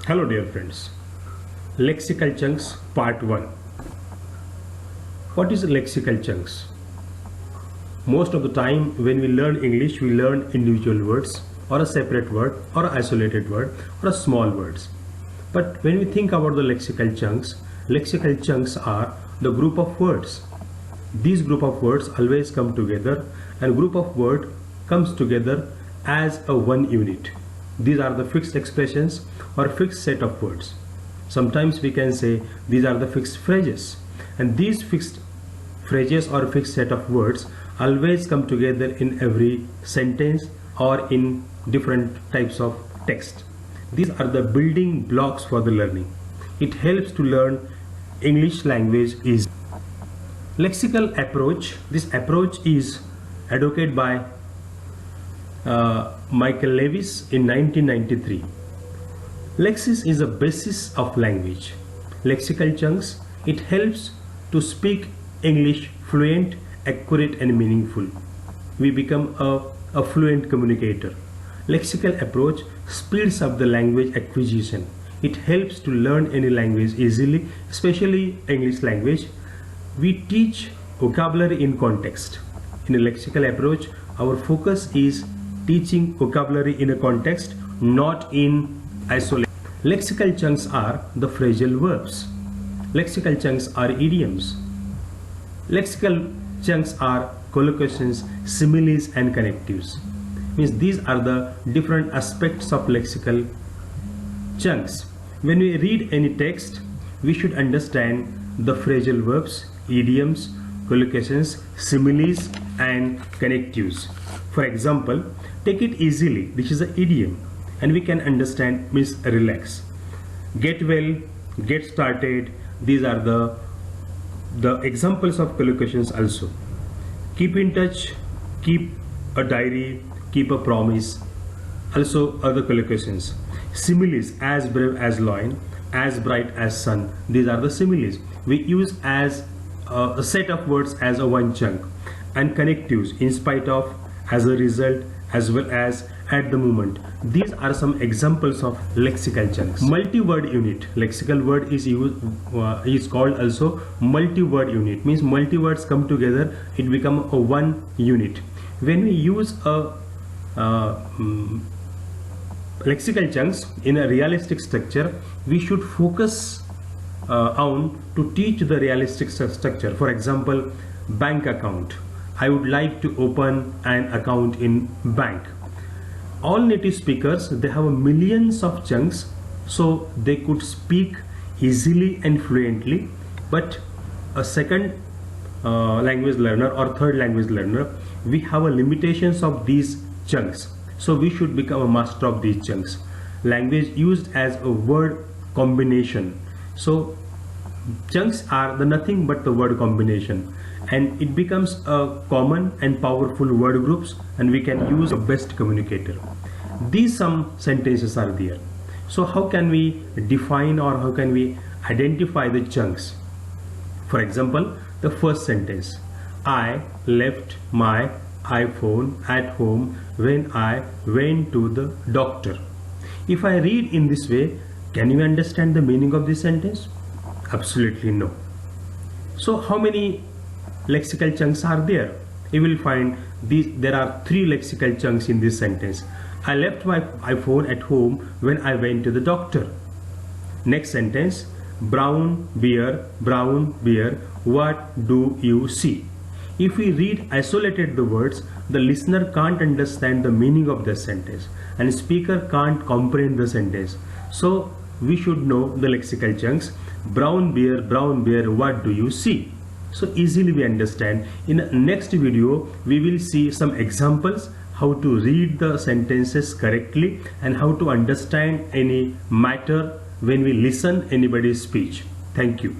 Hello dear friends, Lexical Chunks Part 1. What is lexical chunks? Most of the time when we learn English, we learn individual words or a separate word or an isolated word or a small words. But when we think about the lexical chunks are the group of words. These group of words always come together, and group of word comes together as a one unit. These are the fixed expressions or fixed set of words. Sometimes we can say these are the fixed phrases, and these fixed phrases or fixed set of words always come together in every sentence or in different types of text. These are the building blocks for the learning. It helps to learn English language easily. Lexical approach. This approach is advocated by Michael Lewis in 1993. Lexis is a basis of language. Lexical chunks, it helps to speak English fluent, accurate and meaningful. We become a fluent communicator. Lexical approach speeds up the language acquisition. It helps to learn any language easily, especially English language. We teach vocabulary in context. In a lexical approach, our focus is teaching vocabulary in a context, not in isolation. Lexical chunks are the phrasal verbs. Lexical chunks are idioms. Lexical chunks are collocations, similes and connectives. Means these are the different aspects of lexical chunks. When we read any text, we should understand the phrasal verbs, idioms, collocations, similes and connectives. For example, take it easily. This is an idiom and we can understand means relax. Get well, get started. These are the examples of collocations also. Keep in touch, keep a diary, keep a promise. Also other collocations. Similes, as brave as lion, as bright as sun. These are the similes. We use as a set of words as a one chunk. And connectives, in spite of, as a result, as well as at the moment. These are some examples of lexical chunks. Multi-word unit. Lexical word is used is called also multi-word unit. Means multi-words come together, it become a one unit. When we use a lexical chunks in a realistic structure, we should focus on to teach the realistic structure. For example, bank account. I would like to open an account in bank. All native speakers, they have millions of chunks, so they could speak easily and fluently. But a second language learner or third language learner, we have a limitations of these chunks. So we should become a master of these chunks. Language used as a word combination. So chunks are the nothing but the word combination, and it becomes a common and powerful word groups, and we can use a best communicator. These some sentences are there. So how can we define or how can we identify the chunks? For example, the first sentence, I left my iPhone at home when I went to the doctor. If I read in this way, can you understand the meaning of this sentence? Absolutely no. So how many lexical chunks are there? You will find there are 3 lexical chunks in this sentence. I left my iPhone at home when I went to the doctor. Next sentence, brown bear, what do you see? If we read isolated the words, the listener can't understand the meaning of the sentence and speaker can't comprehend the sentence. So we should know the lexical chunks. Brown bear, what do you see? So easily we understand. In the next video, we will see some examples how to read the sentences correctly and how to understand any matter when we listen anybody's speech. Thank you.